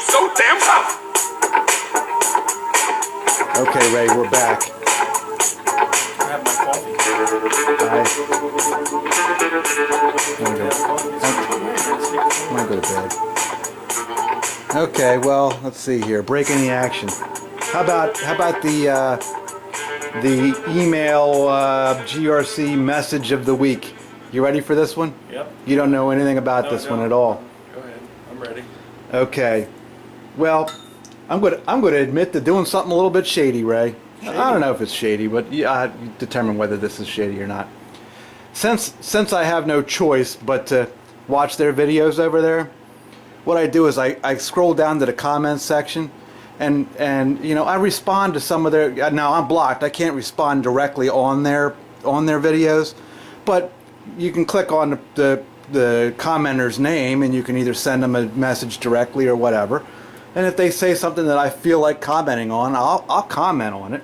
He's so damn tough. Okay, Ray, we're back. I have my coffee. I'm gonna go to bed. Okay, well, let's see here. Breaking the action. How about the email GRC message of the week? You ready for this one? Yep. You don't know anything about this one at all. Go ahead. I'm ready. Okay. Well, I'm going to admit to doing something a little bit shady, Ray. Shady? I don't know if it's shady, but yeah, you determine whether this is shady or not. Since I have no choice but to watch their videos over there, what I do is I scroll down to the comments section, and you know, I respond to some of their. Now I'm blocked. I can't respond directly on their videos, but you can click on the commenter's name, and you can either send them a message directly or whatever. And if they say something that I feel like commenting on, I'll comment on it.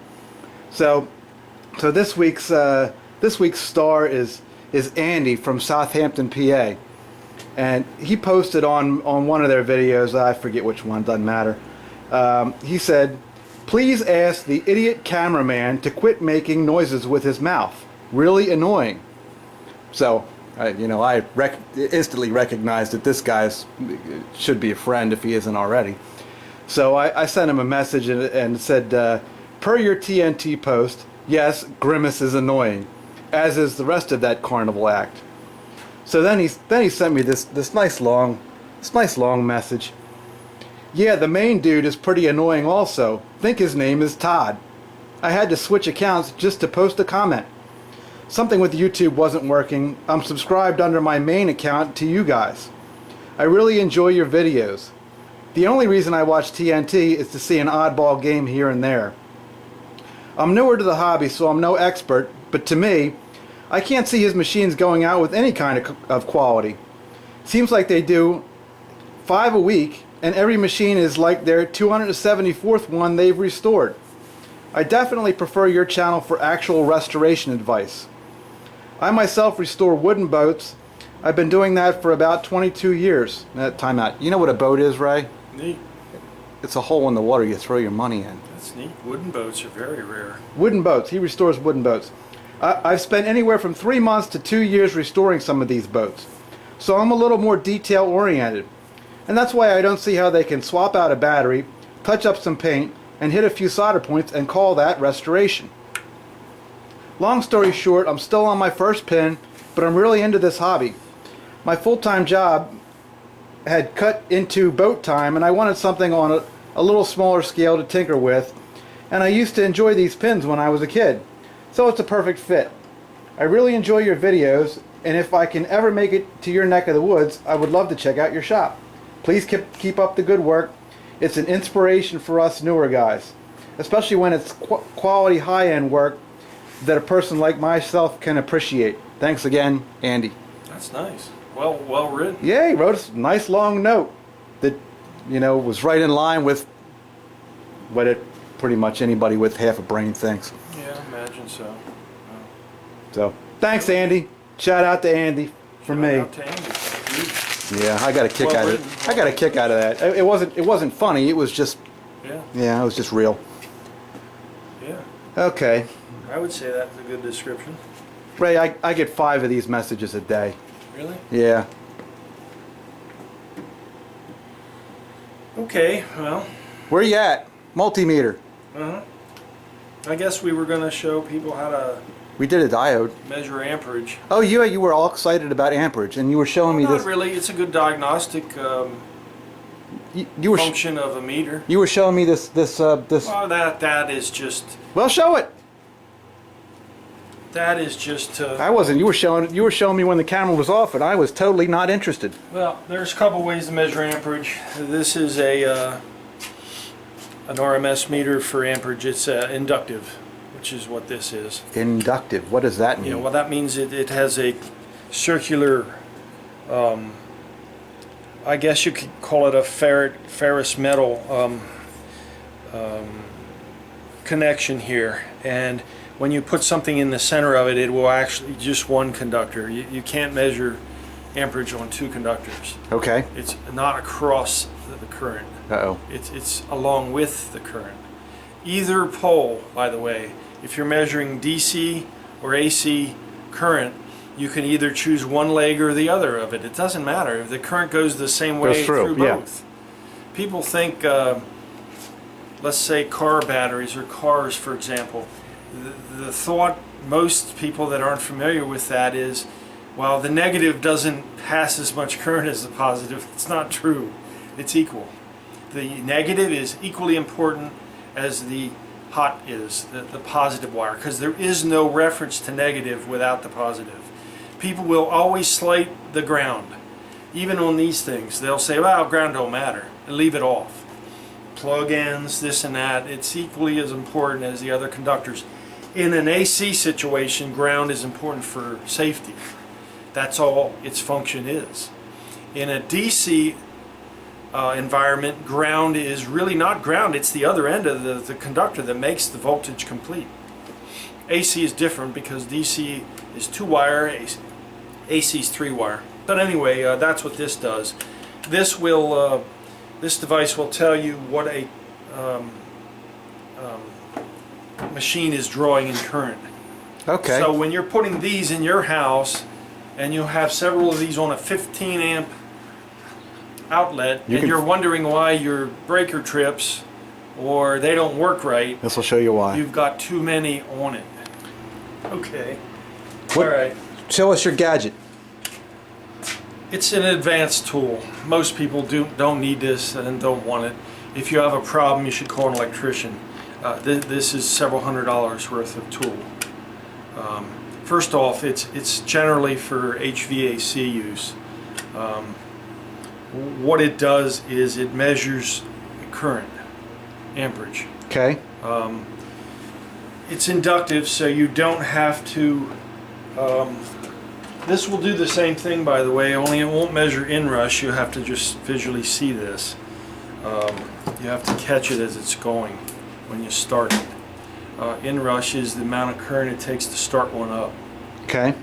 So this week's star is Andy from Southampton, PA, and he posted on one of their videos. I forget which one. Doesn't matter. He said, "Please ask the idiot cameraman to quit making noises with his mouth. Really annoying." So, I instantly recognized that this guy should be a friend if he isn't already. So I sent him a message and said, per your TNT post, yes, Grimace is annoying, as is the rest of that carnival act. So then he sent me this nice long message. Yeah, the main dude is pretty annoying also. Think his name is Todd. I had to switch accounts just to post a comment. Something with YouTube wasn't working. I'm subscribed under my main account to you guys. I really enjoy your videos. The only reason I watch TNT is to see an oddball game here and there. I'm newer to the hobby, so I'm no expert, but to me, I can't see his machines going out with any kind of quality. Seems like they do 5 a week, and every machine is like their 274th one they've restored. I definitely prefer your channel for actual restoration advice. I myself restore wooden boats. I've been doing that for about 22 years. Time out. You know what a boat is, Ray? Neat. It's a hole in the water you throw your money in. That's neat. Wooden boats are very rare. Wooden boats. He restores wooden boats. I've spent anywhere from 3 months to 2 years restoring some of these boats. So I'm a little more detail oriented. And that's why I don't see how they can swap out a battery, touch up some paint, and hit a few solder points and call that restoration. Long story short, I'm still on my first pin, but I'm really into this hobby. My full-time job had cut into boat time, and I wanted something on a little smaller scale to tinker with, and I used to enjoy these pins when I was a kid, so it's a perfect fit. I really enjoy your videos, and if I can ever make it to your neck of the woods, I would love to check out your shop. Please keep up the good work. It's an inspiration for us newer guys, especially when it's quality high-end work that a person like myself can appreciate. Thanks again, Andy. That's nice. Well written. Yeah, he wrote a nice long note that, you know, was right in line with what pretty much anybody with half a brain thinks. Yeah, I imagine so. So, thanks, Andy. Shout out to Andy from me. Shout out to Andy. Yeah, I got a kick out of it. I got a kick out of that. It wasn't funny. It was just it was just real. Yeah. Okay. I would say that's a good description. Ray, I get 5 of these messages a day. Really? Yeah. Okay, well. Where you at? Multimeter. Uh-huh. I guess we were going to show people how to We did a diode. measure amperage. Oh, you were all excited about amperage, and you were showing me Not this. really. It's a good diagnostic You were function of a meter. you were showing me this. Well, that is just. Well, show it. That is just. I wasn't. You were showing me when the camera was off, and I was totally not interested. Well, there's a couple ways to measure amperage. This is an RMS meter for amperage. It's inductive, which is what this is. Inductive. What does that mean? Yeah, well, that means it has a circular. I guess you could call it a ferrous metal connection here, and when you put something in the center of it, it will actually just one conductor. You can't measure amperage on two conductors. Okay. It's not across the current. Uh-oh. It's along with the current. Either pole, by the way, if you're measuring DC or AC current, you can either choose one leg or the other of it. It doesn't matter. The current goes the same way through both. People think, let's say car batteries or cars, for example. The thought, most people that aren't familiar with that is, well, the negative doesn't pass as much current as the positive. It's not true. It's equal. The negative is equally important as the hot is, the positive wire, because there is no reference to negative without the positive. People will always slight the ground. Even on these things, they'll say, well, ground don't matter, and leave it off. Plug-ins, this and that, it's equally as important as the other conductors. In an AC situation, ground is important for safety. That's all its function is. In a DC environment, ground is really not ground, it's the other end of the conductor that makes the voltage complete. AC is different because DC is 2-wire, AC is 3-wire. But anyway, that's what this does. This device will tell you what a machine is drawing in current. Okay. So when you're putting these in your house, and you have several of these on a 15 amp outlet, you're wondering why your breaker trips or they don't work right, this will show you why. You've got too many on it. Okay. All right. Show us your gadget. It's an advanced tool. Most people don't need this and don't want it. If you have a problem, you should call an electrician. This is several $100s worth of tool. First off, it's generally for HVAC use. What it does is it measures current, amperage. Okay. It's inductive, so you don't have to. This will do the same thing, by the way, only it won't measure inrush. You have to just visually see this. You have to catch it as it's going when you start it. Inrush is the amount of current it takes to start one up. Okay.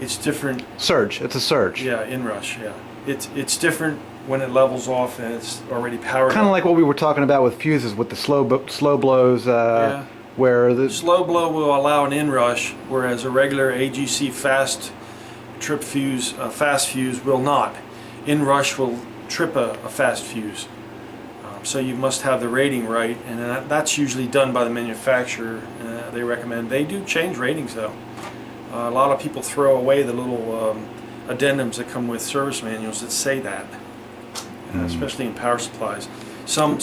It's different. Surge. It's a surge. Yeah, inrush. Yeah. It's different when it levels off and it's already powered. Kind of like what we were talking about with fuses, with the slow blows. Yeah. Where the slow blow will allow an inrush, whereas a regular AGC fast trip fuse, fast fuse will not. Inrush will trip a fast fuse. So you must have the rating right, and that's usually done by the manufacturer. They recommend. They do change ratings though. A lot of people throw away the little addendums that come with service manuals that say that, especially in power supplies. Some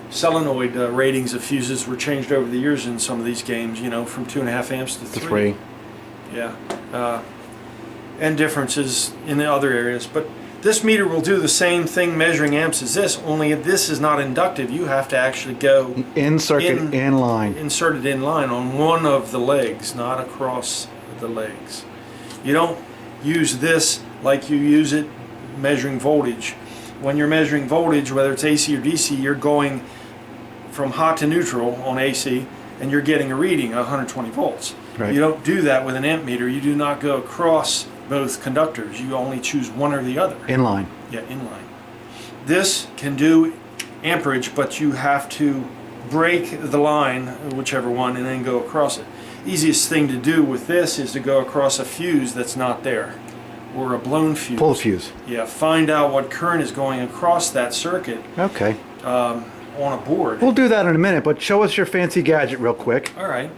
solenoid ratings of fuses were changed over the years in some of these games. You know, from 2.5 amps to 3. Yeah, and differences in the other areas, but. This meter will do the same thing measuring amps as this, only this is not inductive. You have to actually go in circuit, in line. Insert it in line on one of the legs, not across the legs. You don't use this like you use it measuring voltage. When you're measuring voltage, whether it's AC or DC, you're going from hot to neutral on AC, and you're getting a reading, 120 volts. Right. You don't do that with an amp meter. You do not go across both conductors. You only choose one or the other. Inline. Yeah, inline. This can do amperage, but you have to break the line, whichever one, and then go across it. Easiest thing to do with this is to go across a fuse that's not there, or a blown fuse. Pull the fuse. Yeah, find out what current is going across that circuit. Okay. On a board. We'll do that in a minute, but show us your fancy gadget real quick. All right.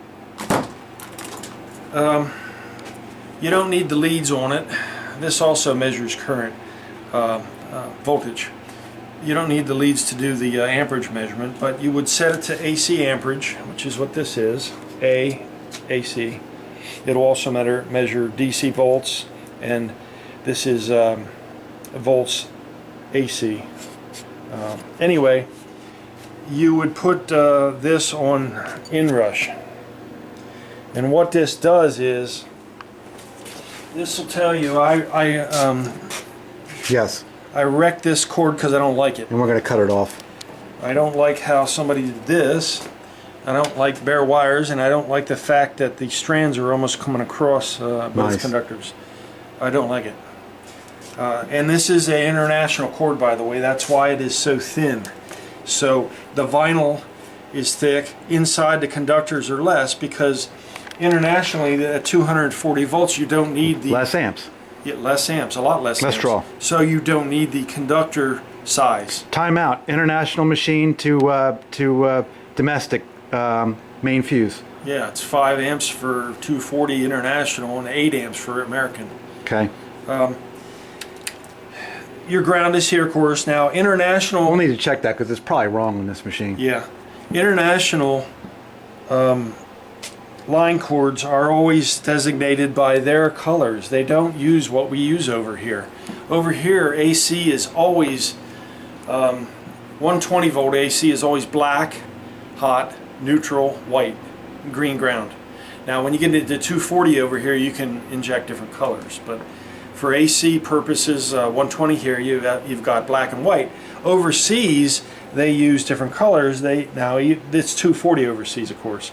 You don't need the leads on it. This also measures current, voltage. You don't need the leads to do the amperage measurement, but you would set it to AC amperage, which is what this is, AC. It'll also measure DC volts, and this is volts AC. Anyway, you would put this on inrush. And what this does is, this will tell you, Yes. I wrecked this cord because I don't like it. And we're going to cut it off. I don't like how somebody did this. I don't like bare wires, and I don't like the fact that the strands are almost coming across both conductors. I don't like it. And this is an international cord, by the way. That's why it is so thin. So the vinyl is thick. Inside, the conductors are less, because internationally at 240 volts you don't need the less amps. Yeah, less amps, a lot less amps. draw. So you don't need the conductor size. Time out. International machine to domestic main fuse. Yeah, it's 5 amps for 240 international and 8 amps for American. Okay. Your ground is here, of course. Now, international... We'll need to check that because it's probably wrong on this machine. Yeah. International line cords are always designated by their colors. They don't use what we use over here. Over here, AC is always... 120 volt AC is always black, hot, neutral, white, green ground. Now, when you get into 240 over here, you can inject different colors. But for AC purposes, 120 here, you've got black and white. Overseas, they use different colors. It's 240 overseas, of course,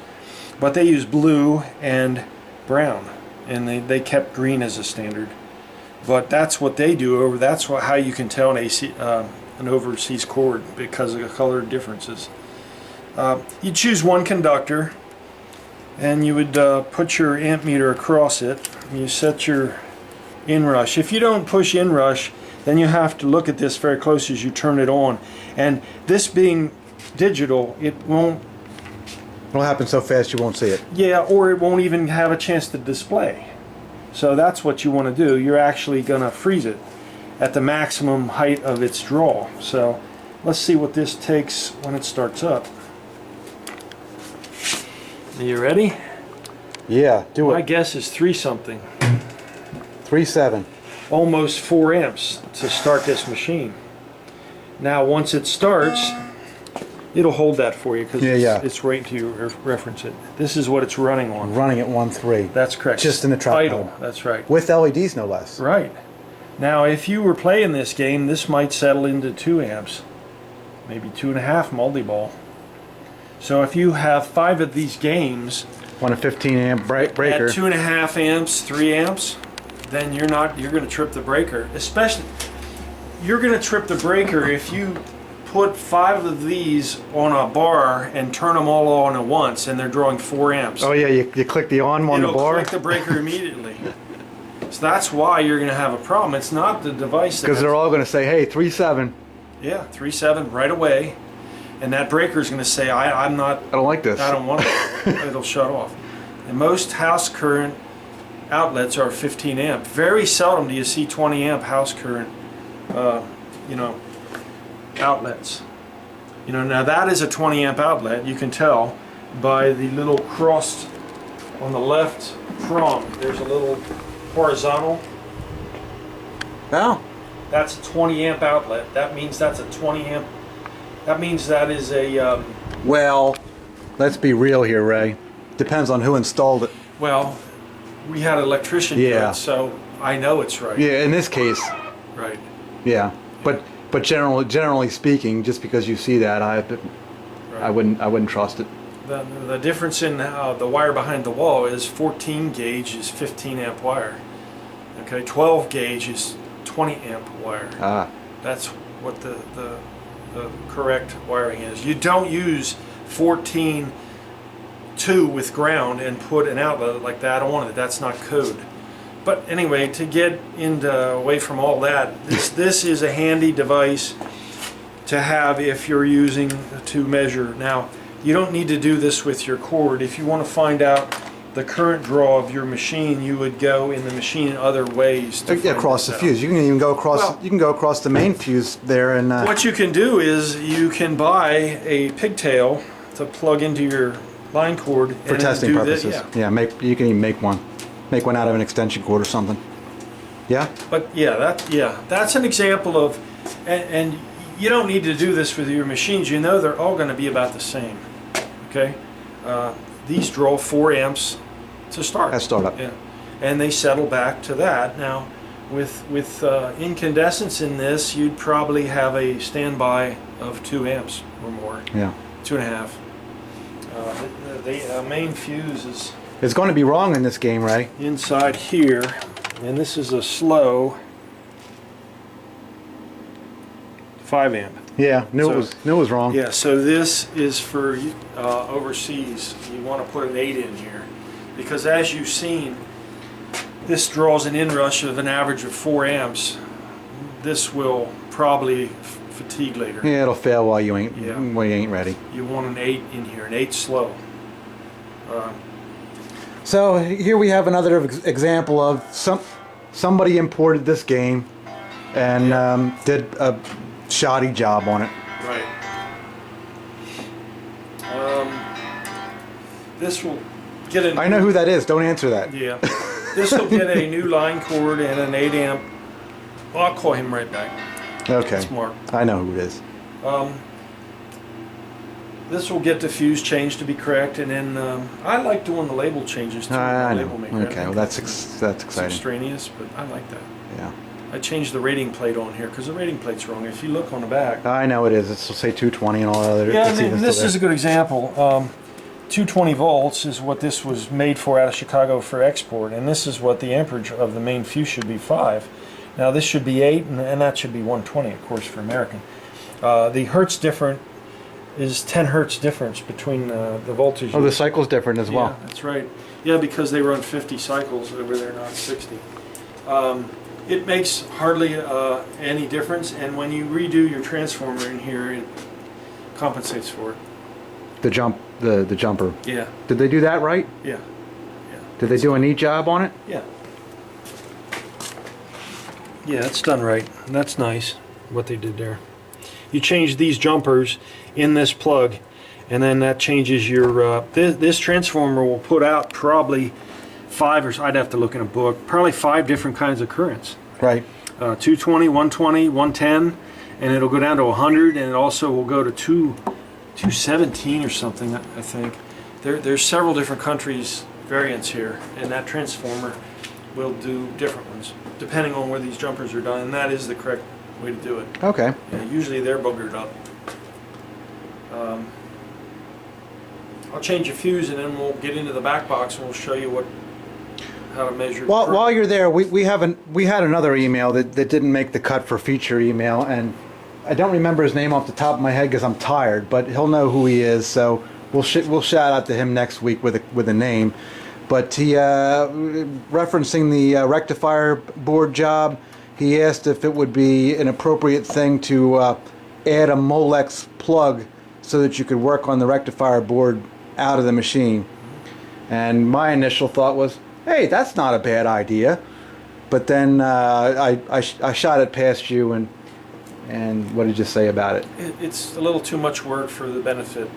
but they use blue and brown, and they kept green as a standard. But that's what they do. That's how you can tell an overseas cord, because of the color differences. You choose one conductor, and you would put your amp meter across it. You set your inrush. If you don't push inrush, then you have to look at this very close as you turn it on. And this being digital, it won't... It'll happen so fast you won't see it. Yeah, or it won't even have a chance to display. So that's what you want to do. You're actually going to freeze it at the maximum height of its draw. So let's see what this takes when it starts up. Are you ready? Yeah, do it. My guess is 3 something. 3.7. Almost 4 amps to start this machine. Now once it starts, it'll hold that for you, because it's right to you reference it. This is what it's running on. Running at 1.3. That's correct. Just in the trap idle. mode. That's right. With LEDs, no less. Right. Now, if you were playing this game, this might settle into 2 amps, maybe 2.5 multi-ball. So if you have 5 of these games, on a 15 amp breaker, at 2.5 amps, 3 amps, then you're going to trip the breaker. Especially, you're going to trip the breaker if you put 5 of these on a bar and turn them all on at once, and they're drawing 4 amps. Oh yeah, you click the on the bar. It'll click the breaker immediately. So that's why you're going to have a problem. It's not the device. Because they're all going to say, hey, 3.7. Yeah, 3.7 right away. And that breaker is going to say, I'm not... I don't like this. I don't want it. It'll shut off. And most house current outlets are 15 amp. Very seldom do you see 20 amp house current, outlets. Now that is a 20 amp outlet. You can tell by the little cross on the left prong. There's a little horizontal. Oh. That's a 20 amp outlet. That means that's a 20 amp. That means that is a... Well, let's be real here, Ray. Depends on who installed it. Well, we had an electrician do it, so I know it's right. Yeah, in this case. Right. Yeah, but generally speaking, just because you see that, I wouldn't trust it. The difference in the wire behind the wall is 14 gauge is 15 amp wire. Okay, 12 gauge is 20 amp wire. Ah. That's what the correct wiring is. You don't use 14 2 with ground and put an outlet like that on it. That's not code. But anyway, to get away from all that, this is a handy device to have if you're using to measure. Now, you don't need to do this with your cord. If you want to find out the current draw of your machine, you would go in the machine other ways to across the fuse. You can even go across. Well, you can go across the main fuse there, and what you can do is you can buy a pigtail to plug into your line cord for testing purposes. You can even make one out of an extension cord or something. Yeah. But that's an example of, and you don't need to do this with your machines. They're all going to be about the same. Okay. These draw 4 amps to start. At startup. Yeah. And they settle back to that. Now, with incandescence in this, you'd probably have a standby of 2 amps or more. Yeah. 2.5. The main fuse is... It's going to be wrong in this game, Ray. Inside here, and this is a slow 5 amp. Yeah, knew it was wrong. Yeah, so this is for overseas. You want to put an 8 in here because, as you've seen, this draws an inrush of an average of 4 amps. This will probably fatigue later. Yeah, it'll fail while you ain't ready. You want an 8 in here, an 8 slow. So here we have another example of somebody imported this game and did a shoddy job on it. Right. This will get a... I know who that is. Don't answer that. Yeah. This will get a new line cord and an 8 amp. Well, I'll call him right back. Okay. That's Mark. I know who it is. This will get the fuse changed to be correct, and then I like doing the label changes too. I know. Label maker. Okay, well that's It's exciting. extraneous, but I like that. Yeah. I changed the rating plate on here because the rating plate's wrong. If you look on the back. I know it is. It'll say 220 and all that other. Yeah, and this is a good example. 220 volts is what this was made for out of Chicago for export, and this is what the amperage of the main fuse should be, 5. Now this should be 8, and that should be 120, of course, for American. The hertz difference is 10 hertz difference between the voltage. Oh, the cycle's different as well. Yeah, that's right. Yeah, because they run 50 cycles over there, not 60. It makes hardly any difference, and when you redo your transformer in here, it compensates for it. The jumper. Yeah. Did they do that right? Yeah. Did they do a neat job on it? Yeah. Yeah, it's done right. That's nice, what they did there. You change these jumpers in this plug, and then that changes your... this transformer will put out probably 5, or I'd have to look in a book, probably 5 different kinds of currents. Right. 220, 120, 110, and it'll go down to 100, and it also will go to 217 or something, I think. There's several different countries variants here, and that transformer will do different ones depending on where these jumpers are done, and that is the correct way to do it. Okay. Yeah, usually they're boogered up. I'll change a fuse and then we'll get into the back box and we'll show you how to measure. While you're there, we had another email that didn't make the cut for feature email, and I don't remember his name off the top of my head because I'm tired, but he'll know who he is, so we'll shout out to him next week with a name. But he referencing the rectifier board job, he asked if it would be an appropriate thing to add a Molex plug so that you could work on the rectifier board out of the machine. And my initial thought was, hey, that's not a bad idea. But then I shot it past you, and what did you say about it? It's a little too much work for the benefit.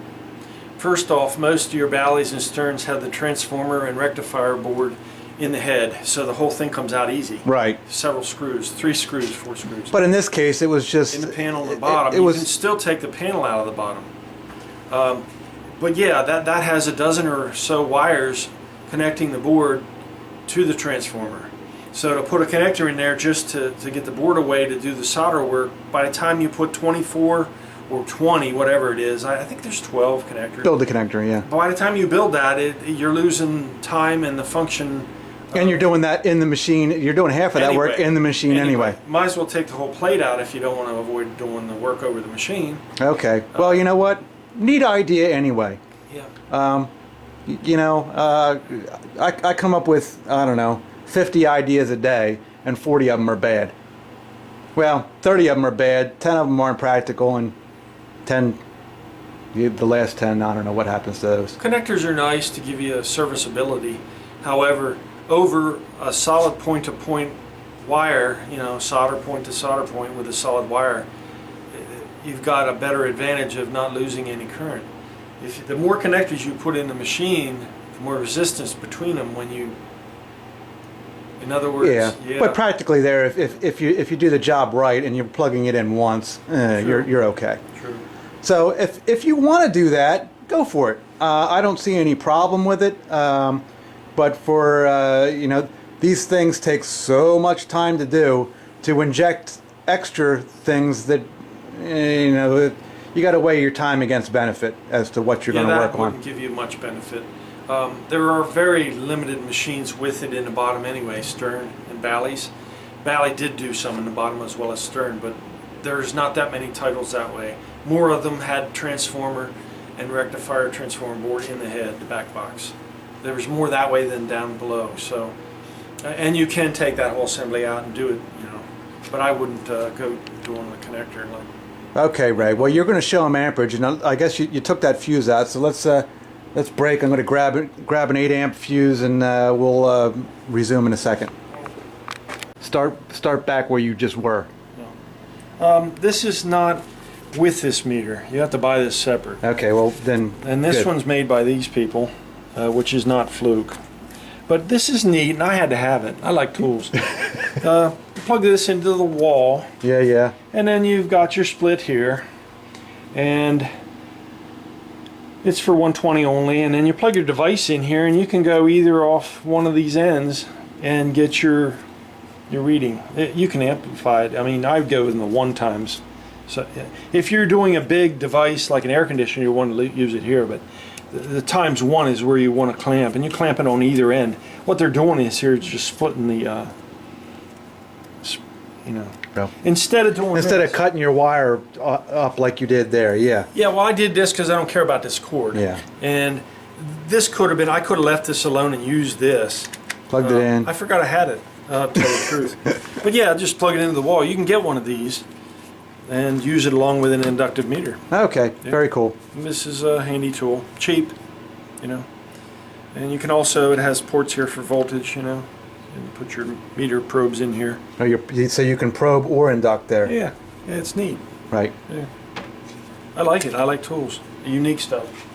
First off, most of your Bally's and Sterns have the transformer and rectifier board in the head, so the whole thing comes out easy. Right. Several screws, 3 screws, 4 screws. But in this case, it was just... in the panel on the bottom. You can still take the panel out of the bottom. But yeah, that has a dozen or so wires connecting the board to the transformer. So to put a connector in there just to get the board away to do the solder work, by the time you put 24 or 20, whatever it is, I think there's 12 connectors. Build the connector, yeah. By the time you build that, you're losing time and the function. And you're doing that in the machine. You're doing half of that work in the machine anyway. Might as well take the whole plate out if you don't want to avoid doing the work over the machine. Okay. Well, you know what? Neat idea anyway. Yeah. I come up with, I don't know, 50 ideas a day, and 40 of them are bad. Well, 30 of them are bad, 10 of them aren't practical, and 10, the last 10, I don't know what happens to those. Connectors are nice to give you a serviceability. However, over a solid point-to-point wire, solder point to solder point with a solid wire, you've got a better advantage of not losing any current. The more connectors you put in the machine, the more resistance between them when you... In other words, yeah. But practically there, if you do the job right and you're plugging it in once, you're okay. True. So if you want to do that, go for it. I don't see any problem with it. But for these things take so much time to do, to inject extra things that you got to weigh your time against benefit as to what you're going to work on. That wouldn't give you much benefit. There are very limited machines with it in the bottom anyway, Stern and Bally's. Bally did do some in the bottom as well as Stern, but there's not that many titles that way. More of them had transformer and rectifier transformer board in the head, the back box. There was more that way than down below. So, and you can take that whole assembly out and do it, you know, but I wouldn't go doing the connector. Like. Okay, Ray. Well, you're going to show them amperage, and I guess you took that fuse out. So let's break. I'm going to grab an 8 amp fuse, and we'll resume in a second. Start back where you just were. This is not with this meter. You have to buy this separate. Okay. Well, then. And this good. one's made by these people, which is not Fluke. But this is neat, and I had to have it. I like tools. Plug this into the wall. Yeah, yeah. And then you've got your split here, and it's for 120 only. And then you plug your device in here, and you can go either off one of these ends and get your reading. You can amplify it. I mean, I would go in the 1 times. So if you're doing a big device like an air conditioner, you want to use it here, but the times 1 is where you want to clamp, and you clamp it on either end. What they're doing is here is just splitting the, you know, well, instead of cutting your wire up like you did there. Yeah. Yeah. Well, I did this because I don't care about this cord. Yeah. And this could have been. I could have left this alone and used this. Plugged it in. I forgot I had it. To tell the truth. But yeah, just plug it into the wall. You can get one of these and use it along with an inductive meter. Okay. Yeah. Very cool. And this is a handy tool, cheap, you know. And you can also, it has ports here for voltage, you know, and put your meter probes in here. Oh, so you can probe or induct there. Yeah, yeah, it's neat. Right. Yeah. I like it. I like tools, unique stuff.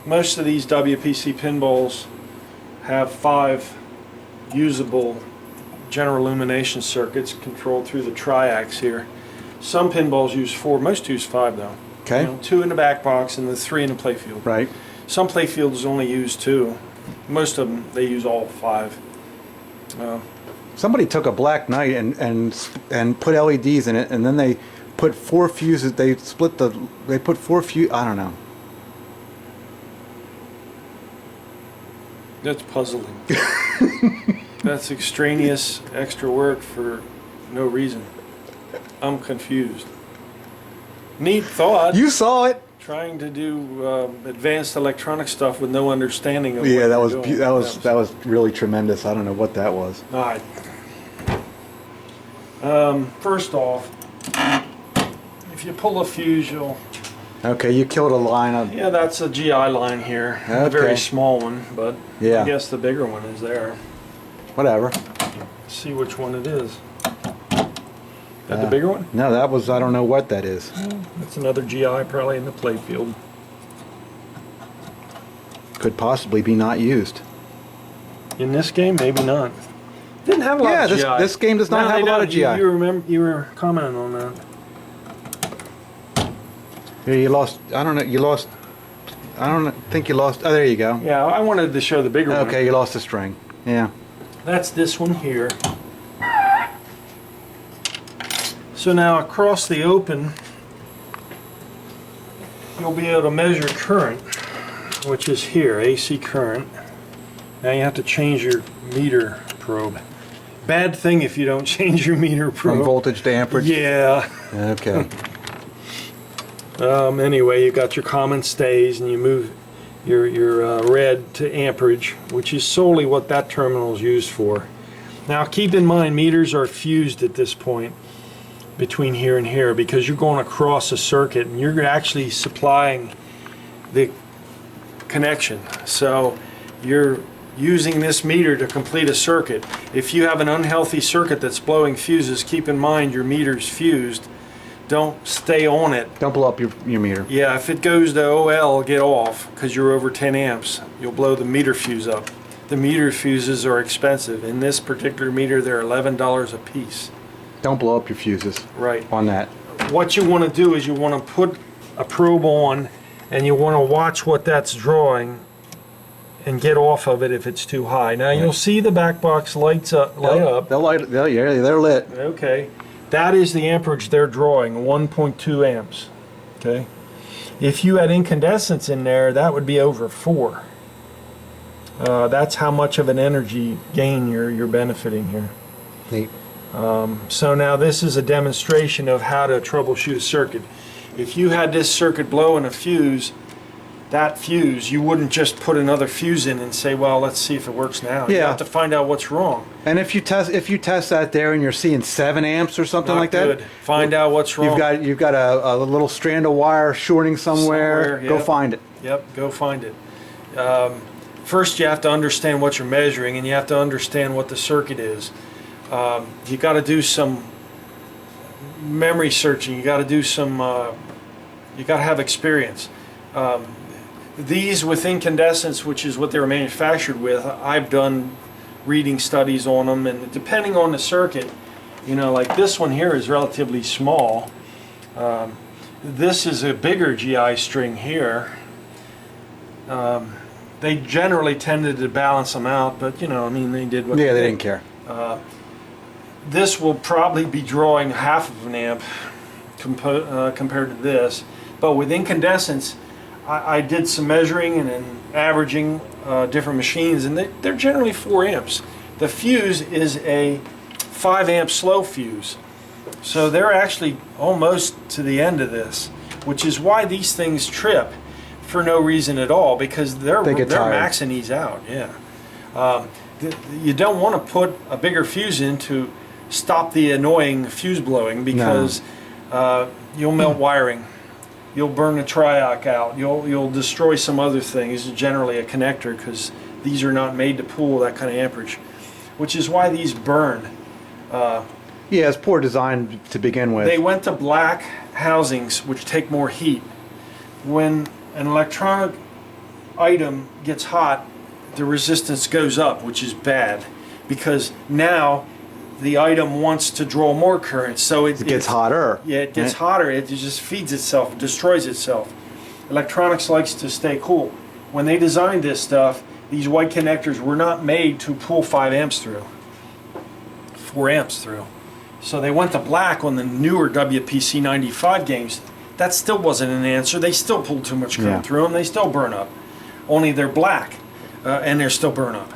Most of these WPC pinballs have 5 usable general illumination circuits controlled through the triax here. Some pinballs use 4, most use 5 though. Okay. You know, 2 in the back box and the 3 in the playfield. Right. Some playfields only use 2. Most of them, they use all 5. Somebody took a black knight and put LEDs in it, and then they put 4 fuses. They put 4 fuses. I don't know. That's puzzling. That's extraneous extra work for no reason. I'm confused. Neat thought. You saw it. Trying to do advanced electronic stuff with no understanding of Yeah, what that you're was doing. that was really tremendous. I don't know what that was. All right. First off, if you pull a fuse, you'll... Okay, you killed a line of. Yeah, that's a GI line here. Okay. A very small one, but Yeah. I guess the bigger one is there. Whatever. Let's see which one it is. That the bigger one? No, that was. I don't know what that is. That's another GI, probably in the playfield. Could possibly be not used. In this game, maybe not. Didn't have a lot of GI. Yeah, this game does not have a lot of GI. You remember? You were commenting on that. Here, you lost. I don't know. You lost. I don't think you lost. Oh, there you go. Yeah, I wanted to show the bigger one. Okay, you lost the string. Yeah. That's this one here. So now across the open, you'll be able to measure current, which is here, AC current. Now you have to change your meter probe. Bad thing if you don't change your meter probe. From voltage to amperage. Yeah. Okay. Anyway, you got your common stays, and you move your red to amperage, which is solely what that terminal is used for. Now keep in mind, meters are fused at this point between here and here, because you're going across a circuit and you're actually supplying the connection. So you're using this meter to complete a circuit. If you have an unhealthy circuit that's blowing fuses, keep in mind your meter's fused. Don't stay on it. Don't blow up your meter. Yeah, if it goes to OL, get off, because you're over 10 amps. You'll blow the meter fuse up. The meter fuses are expensive. In this particular meter, they're $11 a piece. Don't blow up your fuses. Right. On that. What you want to do is you want to put a probe on, and you want to watch what that's drawing and get off of it if it's too high. Now you'll see the back box light up. They're lit. Okay. That is the amperage they're drawing, 1.2 amps. Okay. If you had incandescents in there, that would be over 4. That's how much of an energy gain you're benefiting here. Neat. So now this is a demonstration of how to troubleshoot a circuit. If you had this circuit blow in a fuse, that fuse, you wouldn't just put another fuse in and say, well, let's see if it works now. You Yeah. have to find out what's wrong. And if you test that there and you're seeing 7 amps or something Not like good. that, Find out what's wrong. you've got a little strand of wire shorting somewhere. Go yep. find it. Yep, go find it. First, you have to understand what you're measuring, and you have to understand what the circuit is. You got to do some memory searching. You got to do some. You got to have experience. These with incandescents, which is what they were manufactured with, I've done reading studies on them, and depending on the circuit, you know, like this one here is relatively small. This is a bigger GI string here. They generally tended to balance them out, but you know, I mean, they did what Yeah, they did. didn't care. This will probably be drawing half of an amp compared to this, but with incandescents, I did some measuring and averaging different machines, and they're generally 4 amps. The fuse is a 5 amp slow fuse, so they're actually almost to the end of this, which is why these things trip for no reason at all, because they're maxing these out. Yeah, you don't want to put a bigger fuse in to stop the annoying fuse blowing, because you'll melt wiring. You'll burn the triac out. You'll destroy some other things, generally a connector, because these are not made to pull that kind of amperage, which is why these burn. Yeah, it's poor design to begin with. They went to black housings, which take more heat. When an electronic item gets hot, the resistance goes up, which is bad, because now the item wants to draw more current, so it gets hotter. Yeah, it gets hotter. It just feeds itself, destroys itself. Electronics likes to stay cool. When they designed this stuff, these white connectors were not made to pull 5 amps through, 4 amps through. So they went to black on the newer WPC 95 games. That still wasn't an answer. They still pulled too much current through them. They still burn up. Only they're black, and they're still burn up.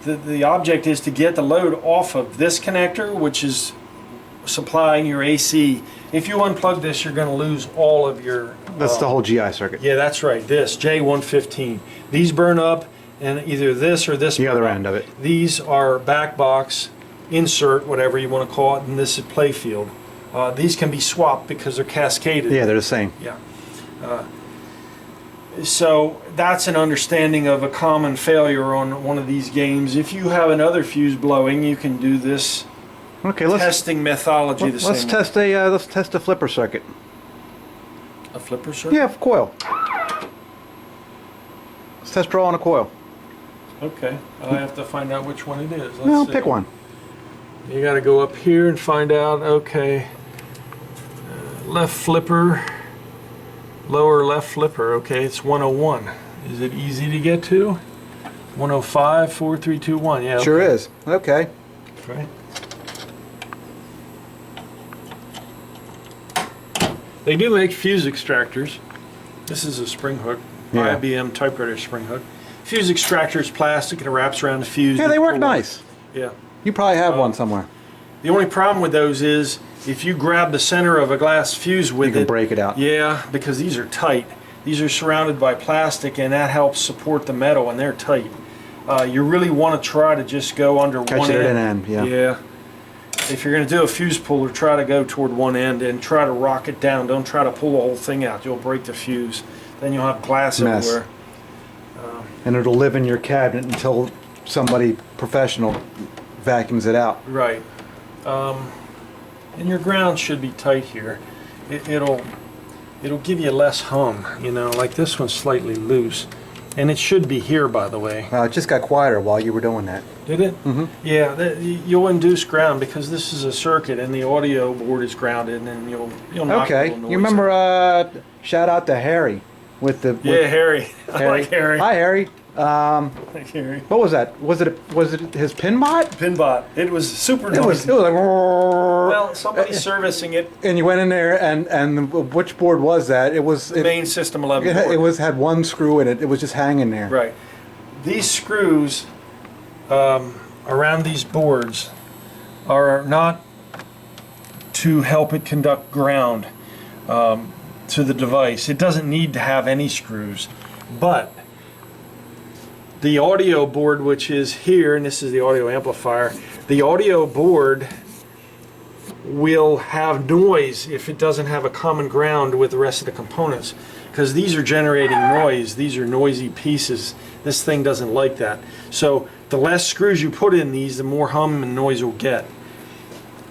The object is to get the load off of this connector, which is supplying your AC. If you unplug this, you're going to lose all of your... That's the whole GI circuit. Yeah, that's right. This, J115. These burn up, and either this or this... The other end of it. These are back box, insert, whatever you want to call it, and this is playfield. These can be swapped because they're cascaded. Yeah, they're the same. Yeah. So that's an understanding of a common failure on one of these games. If you have another fuse blowing, you can do this testing methodology the same way. Let's test a flipper circuit. A flipper circuit? Yeah, coil. Let's test draw on a coil. Okay, I have to find out which one it is. No, pick one. You got to go up here and find out. Okay, left flipper. Lower left flipper, okay, it's 101. Is it easy to get to? 105, 4, 3, 2, 1, yeah. Okay. Sure is. Okay. Right. They do make fuse extractors. This is a spring hook, IBM typewriter spring hook. Fuse extractor is plastic and it wraps around the fuse. Yeah, they work nice. Yeah. You probably have one somewhere. The only problem with those is if you grab the center of a glass fuse with it, you can break it out. Yeah, because these are tight. These are surrounded by plastic, and that helps support the metal, and they're tight. You really want to try to just go under Catch one it end. at an end, yeah. Yeah. If you're going to do a fuse puller, try to go toward one end and try to rock it down. Don't try to pull the whole thing out. You'll break the fuse. Then you'll have glass everywhere. And it'll live in your cabinet until somebody professional vacuums it out. Right. And your ground should be tight here. It'll give you less hum, you know, like this one's slightly loose. And it should be here, by the way. It just got quieter while you were doing that. Did it? Mm-hmm. Yeah, you'll induce ground because this is a circuit and the audio board is grounded, and then you'll knock a Okay. little noise You remember, shout out to Harry with the... Yeah, Harry. I like Harry. Hi, Harry. I like Harry. What was that? Was it his Pinbot? Pinbot. It was super It was noisy. like... Well, somebody's servicing it. And you went in there, and which board was that? It was... The main system 11 board. It had one screw in it. It was just hanging there. Right. These screws around these boards are not to help it conduct ground to the device. It doesn't need to have any screws, but the audio board, which is here, and this is the audio amplifier, the audio board will have noise if it doesn't have a common ground with the rest of the components, because these are generating noise. These are noisy pieces. This thing doesn't like that. So the less screws you put in these, the more hum and noise you'll get.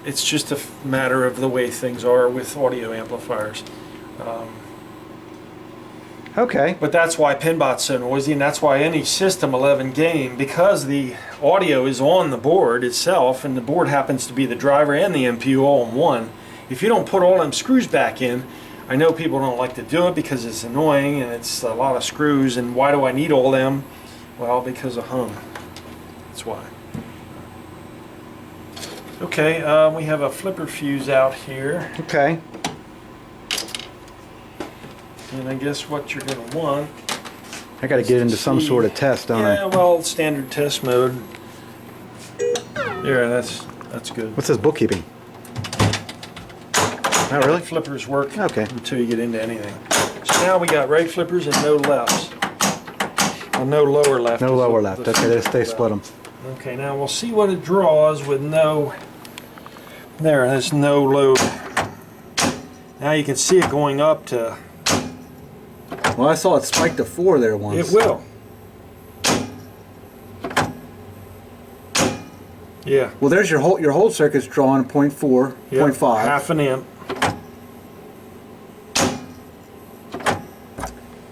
It's just a matter of the way things are with audio amplifiers. Okay. But that's why Pinbot's so noisy, and that's why any System 11 game, because the audio is on the board itself, and the board happens to be the driver and the MPU all in one, if you don't put all them screws back in, I know people don't like to do it because it's annoying and it's a lot of screws, and why do I need all them? Well, because of hum. That's why. Okay, we have a flipper fuse out here. Okay. And I guess what you're going to want... I got to get into some sort of test, don't I? Yeah, well, standard test mode. Yeah, that's good. What's this bookkeeping? Not really? Flippers work Okay. until you get into anything. So now we got right flippers and no lefts. Well, no lower left. No lower left. Okay, they split them. Okay, now we'll see what it draws with no... There's no load. Now you can see it going up to... Well, I saw it spike to 4 there once. It will. Yeah. Well, there's your whole circuit's drawing 0.4, Yep, 0.5. half an amp.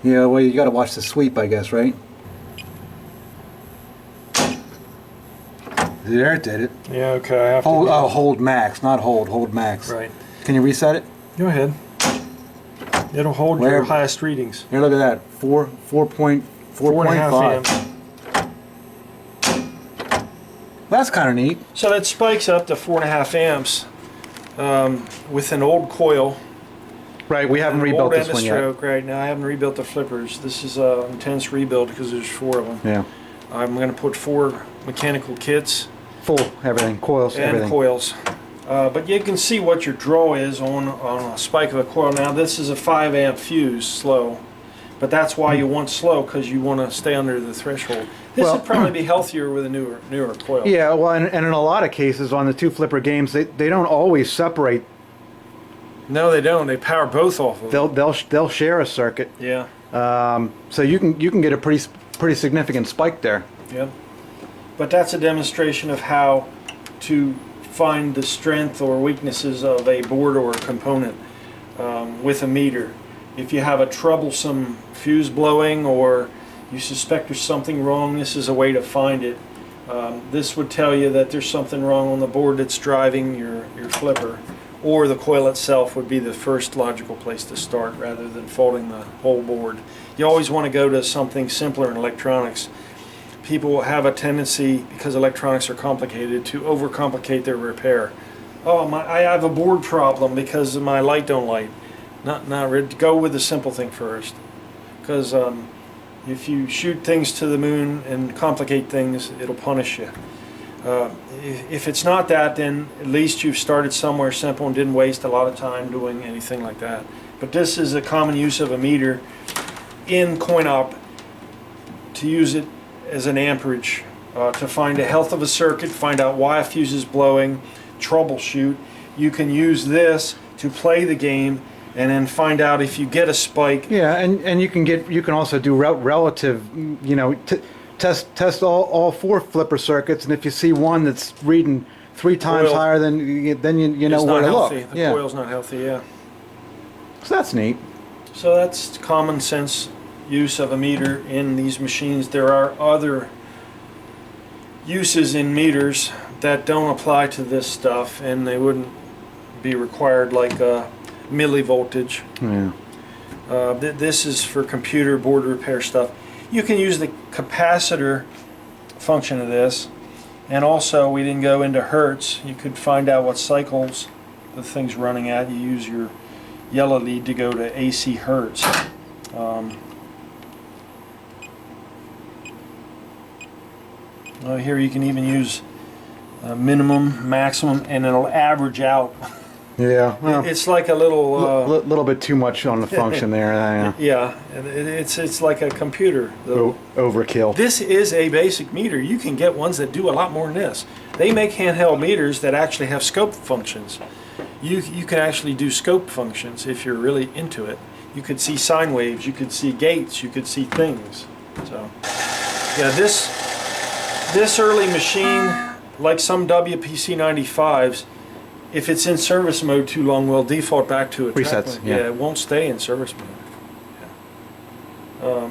Yeah, well, you got to watch the sweep, I guess, right? There it did it. Yeah, okay, I have Hold, to... hold max, not hold max. Right. Can you reset it? Go ahead. It'll hold Where? your highest readings. Here, look at that. 4.5. 4.5 amp. That's kind of neat. So that spikes up to 4.5 amps with an old coil. Right, we haven't An rebuilt old this one yet. endostroke. Right now, I haven't rebuilt the flippers. This is an intense rebuild because there's 4 of them. Yeah. I'm going to put 4 mechanical kits Full, everything, coils, and everything. coils. But you can see what your draw is on a spike of a coil. Now this is a 5 amp fuse, slow. But that's why you want slow, because you want to stay under the threshold. This Well, would probably be healthier with a newer coil. Yeah, well, and in a lot of cases on the 2 flipper games, they don't always separate. No, they don't. They power both off of it. They'll share a circuit. Yeah. So you can get a pretty significant spike there. Yep. But that's a demonstration of how to find the strength or weaknesses of a board or a component with a meter. If you have a troublesome fuse blowing or you suspect there's something wrong, this is a way to find it. This would tell you that there's something wrong on the board that's driving your flipper, or the coil itself would be the first logical place to start rather than faulting the whole board. You always want to go to something simpler in electronics. People have a tendency, because electronics are complicated, to overcomplicate their repair. Oh, I have a board problem because my light don't light. Go with the simple thing first, because if you shoot things to the moon and complicate things, it'll punish you. If it's not that, then at least you've started somewhere simple and didn't waste a lot of time doing anything like that. But this is a common use of a meter in coin-op, to use it as an amperage, to find the health of a circuit, find out why a fuse is blowing, troubleshoot. You can use this to play the game and then find out if you get a spike. Yeah, and you can also do relative, test all 4 flipper circuits, and if you see one that's reading 3 times Coil. higher, then you know where to look. The coil's not healthy, yeah. So that's neat. So that's common sense use of a meter in these machines. There are other uses in meters that don't apply to this stuff, and they wouldn't be required, like millivoltage. Yeah. This is for computer board repair stuff. You can use the capacitor function of this, and also we didn't go into hertz. You could find out what cycles the thing's running at. You use your yellow lead to go to AC hertz. Here you can even use minimum, maximum, and it'll average out. Yeah, well, It's like a little little bit too much on the function there. yeah, it's like a computer. Overkill. This is a basic meter. You can get ones that do a lot more than this. They make handheld meters that actually have scope functions. You can actually do scope functions if you're really into it. You could see sine waves, you could see gates, you could see things. So yeah, this early machine, like some WPC 95s, if it's in service mode too long, will default back to a track Resets, mode. yeah. It won't stay in service mode. Yeah.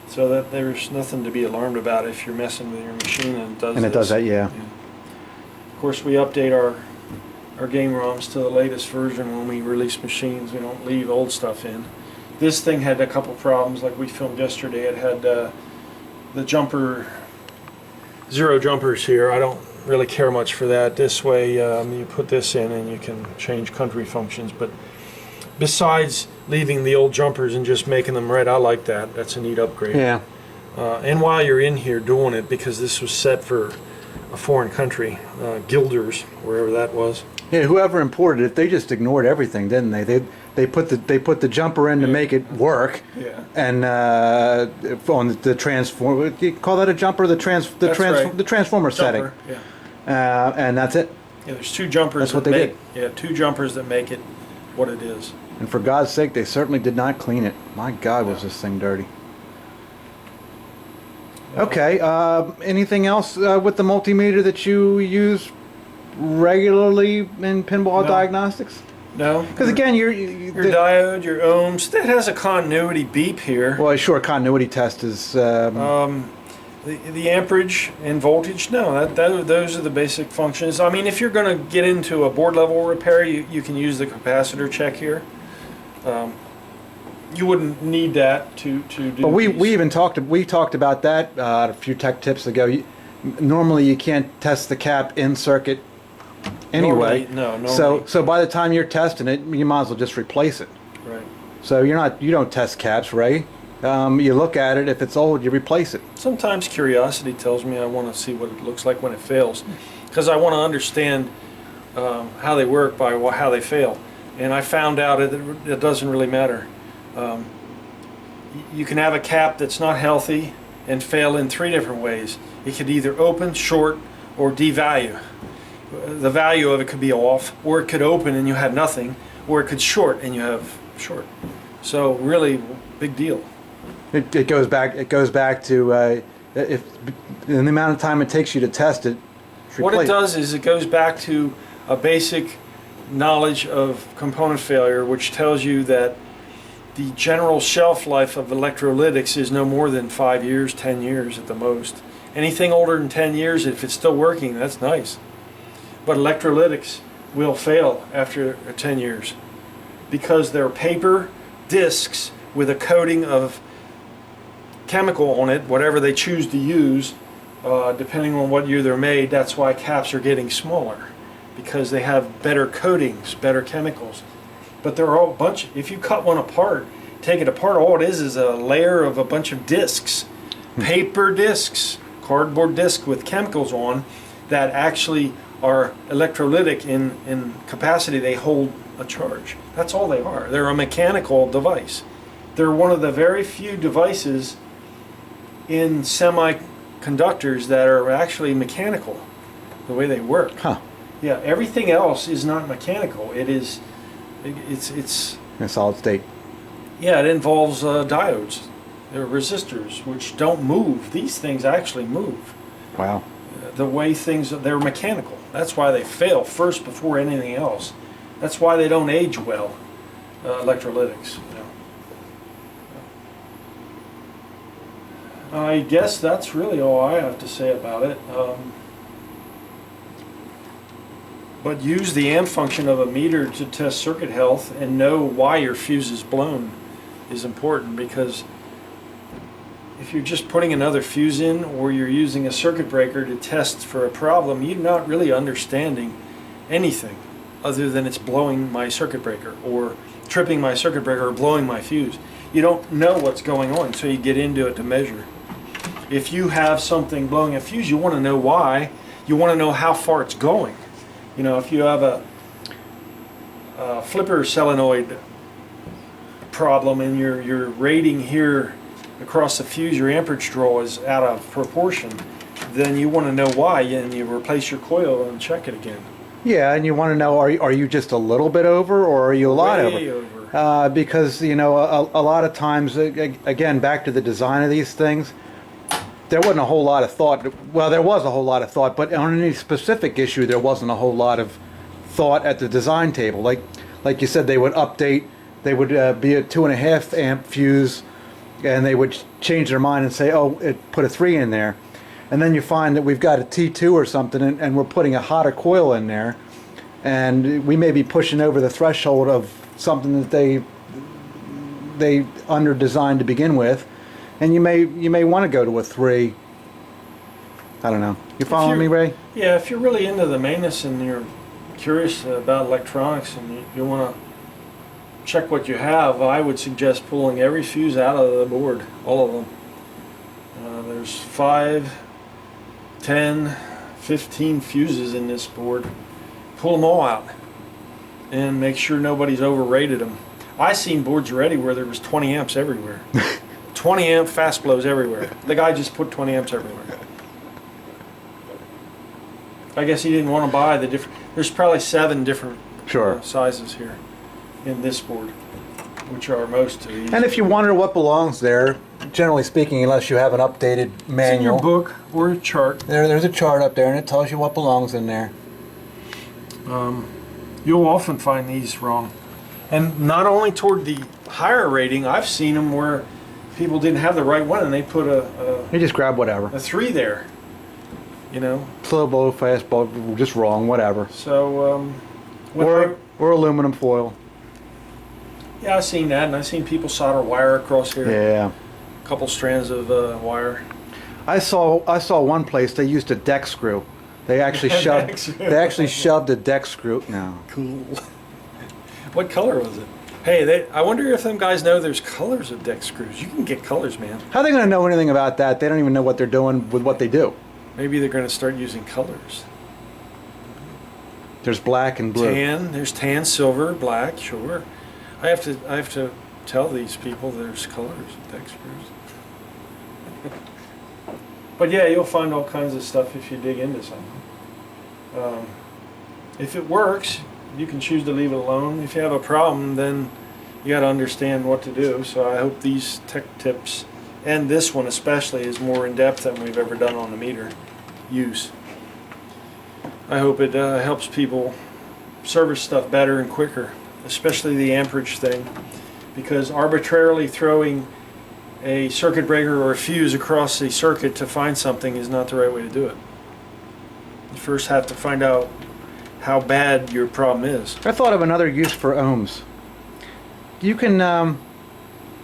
So that there's nothing to be alarmed about if you're messing with your machine and it does. And it does that, yeah. Of course, we update our game ROMs to the latest version when we release machines. We don't leave old stuff in. This thing had a couple problems, like we filmed yesterday. It had the jumper, 0 jumpers here. I don't really care much for that. This way, you put this in and you can change country functions. But besides leaving the old jumpers and just making them red, I like that. That's a neat upgrade. Yeah. And while you're in here doing it, because this was set for a foreign country, Guilders, wherever that was. Yeah, whoever imported it, they just ignored everything, didn't they? They put the jumper in to make it work. Yeah. And on the transform, you call that a jumper? The transformer setting. Jumper, yeah. And that's it. Yeah, there's 2 jumpers. That's what that they make, did. Yeah, 2 jumpers that make it what it is. And for God's sake, they certainly did not clean it. My God, was this thing dirty. Okay. Anything else with the multimeter that you use regularly in pinball diagnostics? No. Because again, your diode, your ohms. That has a continuity beep here. Well, sure, continuity test is. The amperage and voltage, no, those are the basic functions. I mean, if you're going to get into a board level repair, you can use the capacitor check here. You wouldn't need that to do. But we talked about that a few tech tips ago. Normally, you can't test the cap in circuit anyway. Normally. So by the time you're testing it, you might as well just replace it. Right. So you don't test caps, Ray. You look at it. If it's old, you replace it. Sometimes curiosity tells me I want to see what it looks like when it fails, because I want to understand how they work by how they fail. And I found out it doesn't really matter. You can have a cap that's not healthy and fail in 3 different ways. It could either open, short, or devalue. The value of it could be off, or it could open and you have nothing, or it could short and you have short. So really, big deal. It goes back to if in the amount of time it takes you to test it. What it does is it goes back to a basic knowledge of component failure, which tells you that the general shelf life of electrolytics is no more than 5 years, 10 years at the most. Anything older than 10 years, if it's still working, that's nice. But electrolytics will fail after 10 years because they're paper discs with a coating of chemical on it, whatever they choose to use, depending on what year they're made. That's why caps are getting smaller, because they have better coatings, better chemicals. But they're all if you cut one apart, take it apart, all it is a layer of a bunch of discs, paper discs, cardboard disc with chemicals on that actually are electrolytic in capacity. They hold a charge. That's all they are. They're a mechanical device. They're one of the very few devices in semiconductors that are actually mechanical, the way they work. Huh. Yeah, everything else is not mechanical. It's in solid state. Yeah, it involves diodes. They're resistors, which don't move. These things actually move. Wow. The way they're mechanical. That's why they fail first before anything else. That's why they don't age well, electrolytics. I guess that's really all I have to say about it. But use the amp function of a meter to test circuit health and know why your fuse is blown is important, because if you're just putting another fuse in or you're using a circuit breaker to test for a problem, you're not really understanding anything other than it's blowing my circuit breaker or tripping my circuit breaker or blowing my fuse. You don't know what's going on until you get into it to measure. If you have something blowing a fuse, you want to know why. you want to know how far it's going. You know, if you have a flipper solenoid problem and your rating here across the fuse, your amperage draw is out of proportion, then you want to know why, and you replace your coil and check it again. Yeah, and you want to know, are you just a little bit over, or are you a lot Way over? over. Because, you know, a lot of times, again, back to the design of these things, there wasn't a whole lot of thought. Well, there was a whole lot of thought, but on any specific issue, there wasn't a whole lot of thought at the design table. Like you said, they would update, they would be a 2.5 amp fuse, and they would change their mind and say, oh, put a 3 in there. And then you find that we've got a T2 or something, and we're putting a hotter coil in there, and we may be pushing over the threshold of something that they under designed to begin with, and you may want to go to a 3. I don't know. You following me, Ray? Yeah, if you're really into the maintenance and you're curious about electronics and you want to check what you have, I would suggest pulling every fuse out of the board, all of them. There's 5, 10, 15 fuses in this board. Pull them all out and make sure nobody's overrated them. I seen boards already where there was 20 amps everywhere. 20 amp fast blows everywhere. The guy just put 20 amps everywhere. I guess he didn't want to buy the different. There's probably 7 different sizes here in this board, which are most of these. And if you wonder what belongs there, generally speaking, unless you have an updated manual, it's in your book or a chart. There's a chart up there, and it tells you what belongs in there. You'll often find these wrong, and not only toward the higher rating. I've seen them where people didn't have the right one, and they put You just grab whatever. a 3 there. You know, Slow blow, fast blow, just wrong, whatever. so Or aluminum foil. yeah, I've seen that, and I've seen people solder wire across here. Yeah. A couple strands of wire. I saw one place they used a deck screw. They actually shoved a deck screw. No. Cool. What color was it? Hey, I wonder if them guys know there's colors of deck screws. You can get colors, man. How are they going to know anything about that? They don't even know what they're doing with what they do. Maybe they're going to start using colors. There's black and blue. Tan. There's tan, silver, black. Sure. I have to tell these people there's colors of deck screws. But yeah, you'll find all kinds of stuff if you dig into something. If it works, you can choose to leave it alone. If you have a problem, then you got to understand what to do. So I hope these tech tips, and this one especially, is more in depth than we've ever done on the meter use. I hope it helps people service stuff better and quicker, especially the amperage thing, because arbitrarily throwing a circuit breaker or a fuse across the circuit to find something is not the right way to do it. You first have to find out how bad your problem is. I thought of another use for ohms. You can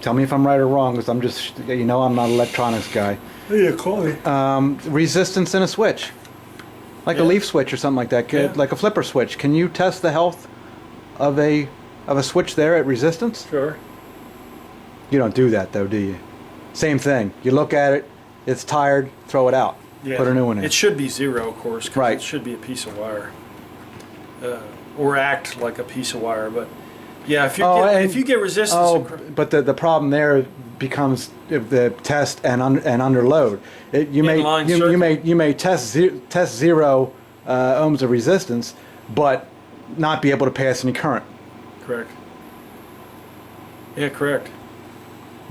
tell me if I'm right or wrong, because I'm just, I'm not an electronics guy. Yeah, call me. Resistance in a switch, like a leaf switch or something like that, like a flipper switch. Can you test the health of a switch there at resistance? Sure. You don't do that though, do you? Same thing. You look at it, it's tired, throw it out. Yeah. Put a new one in. It should be 0, of course, because Right. it should be a piece of wire, or act like a piece of wire. But yeah, if you get resistance, but the problem there becomes if the test and under load. You may test 0 ohms of resistance, but not be able to pass any current. correct. Yeah, correct.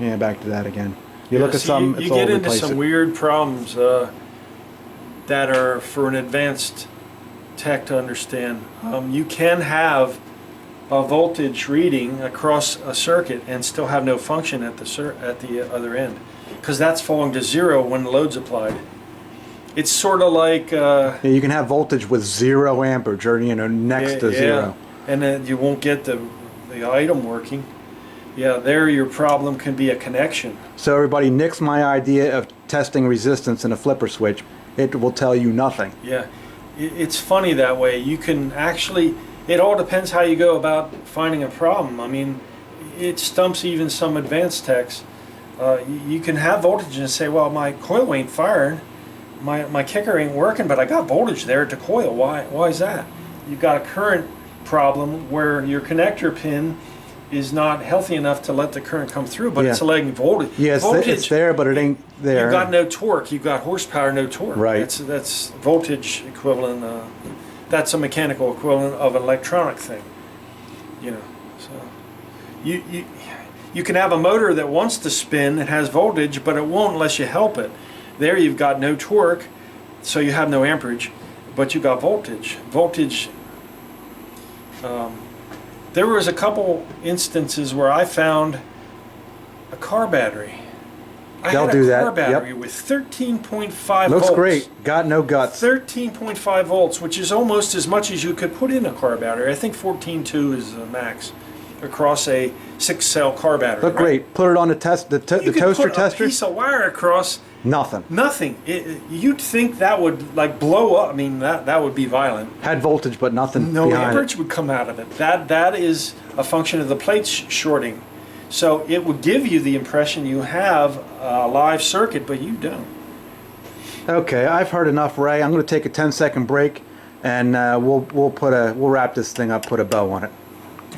Yeah, back to that again. You look at see, some, you it's all get into replace some it. weird problems that are for an advanced tech to understand. You can have a voltage reading across a circuit and still have no function at the other end, because that's falling to 0 when the load's applied. It's sort of like Yeah, you can have voltage with 0 amperage, or next to 0. and then you won't get the item working. Yeah, there your problem can be a connection. So everybody nix my idea of testing resistance in a flipper switch. It will tell you nothing. Yeah, it's funny that way. You can actually, it all depends how you go about finding a problem. I mean, it stumps even some advanced techs. You can have voltage and say, well, my coil ain't firing, my kicker ain't working, but I got voltage there at the coil. Why is that? You've got a current problem where your connector pin is not healthy enough to let the current come through, but it's letting voltage. Yeah, it's there, but it ain't there. You've got no torque. You've got horsepower, no torque. Right. That's voltage equivalent. That's a mechanical equivalent of an electronic thing. You know, so you can have a motor that wants to spin. It has voltage, but it won't unless you help it. There you've got no torque, so you have no amperage, but you got voltage. Voltage. There was a couple instances where I found a car battery. They'll do that. I had a car battery with 13.5 volts. Looks great. Got no guts. 13.5 volts, which is almost as much as you could put in a car battery. I think 14.2 is the max across a 6-cell car battery. Look great. Put it on the toaster tester. You could put a piece of wire across. Nothing. Nothing. You'd think that would like blow up. I mean, that would be violent. Had voltage, but nothing No behind amperage would come out of it. That is a function of the plates shorting. So it would give you the impression you have a live circuit, but you don't. Okay, I've heard enough, Ray. I'm going to take a 10-second break, and we'll wrap this thing up, put a bow on it.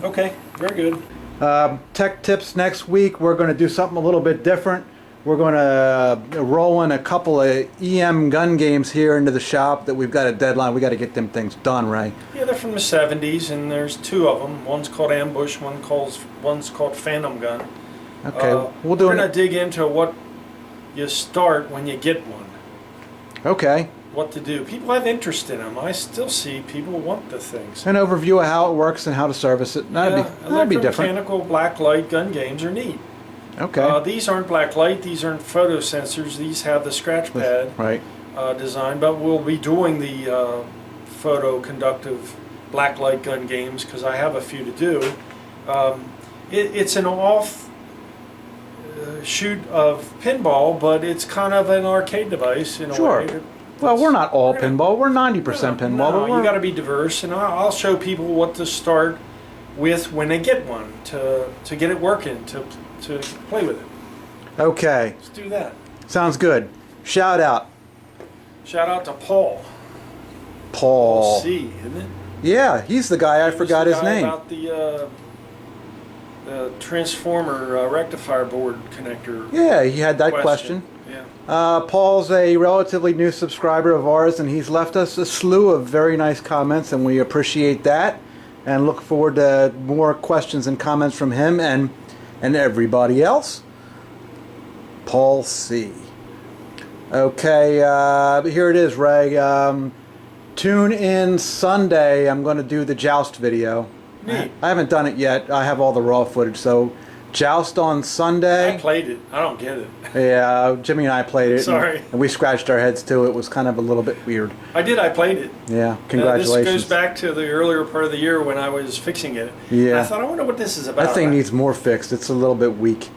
Okay, very good. Tech tips next week. We're going to do something a little bit different. We're going to roll in a couple of EM gun games here into the shop that we've got a deadline. We got to get them things done, Ray. Yeah, they're from the 70s, and there's two of them. One's called Ambush, one's called Phantom Gun. Okay, we're going to dig into what you start when you get one. Okay. What to do. People have interest in them. I still see people want the things. An overview of how it works and how to service it. That'd be different. Electromechanical black light gun games are neat. Okay. These aren't black light. These aren't photo sensors. These have the scratch pad design. But we'll be doing the photo conductive black light gun games because I have a few to do. It's an off shoot of pinball, but it's kind of an arcade device in a way. Well, we're not all pinball. We're 90% pinball. No, you got to be diverse, and I'll show people what to start with when they get one to get it working, to play with it. Okay. Let's do that. Sounds good. Shout out. Shout out to Paul. Paul C, isn't it? Yeah, he's the guy. I forgot his name. About the transformer rectifier board connector. Yeah, he had that question. Yeah. Paul's a relatively new subscriber of ours, and he's left us a slew of very nice comments, and we appreciate that, and look forward to more questions and comments from him and everybody else. Paul C. Okay, here it is, Ray. Tune in Sunday. I'm going to do the Joust video. Neat. I haven't done it yet. I have all the raw footage, so Joust on Sunday. I played it. I don't get it. Yeah, Jimmy and I played it. Sorry. And we scratched our heads too. It was kind of a little bit weird. I played it. Yeah, congratulations. This goes back to the earlier part of the year when I was fixing it. Yeah. And I thought, I wonder what this is about. That thing needs more fixed. It's a little bit weak.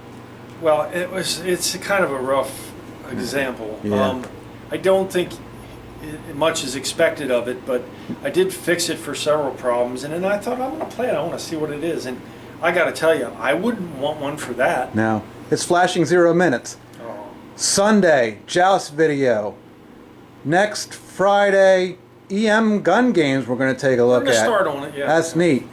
Well, it's kind of a rough example. Yeah. I don't think much is expected of it, but I did fix it for several problems, and then I thought, I want to play it. I want to see what it is, and I got to tell you, I wouldn't want one for that. No, it's flashing 0 minutes. Oh. Sunday, Joust video. Next Friday, EM gun games we're going to take a look We're going to at. start on it, yeah. That's neat.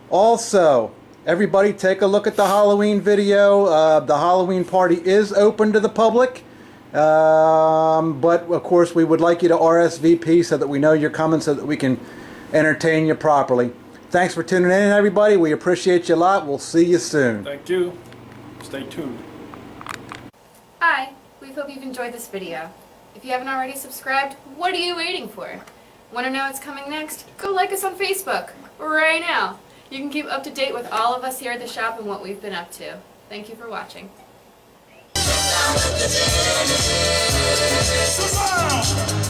Also, everybody take a look at the Halloween video. The Halloween party is open to the public. But of course we would like you to RSVP so that we know you're coming, so that we can entertain you properly. Thanks for tuning in, everybody. We appreciate you a lot. We'll see you soon. Thank you. Stay tuned. Hi, we hope you've enjoyed this video. If you haven't already subscribed, what are you waiting for? Want to know what's coming next? Go like us on Facebook right now. You can keep up to date with all of us here at the shop and what we've been up to. Thank you for watching.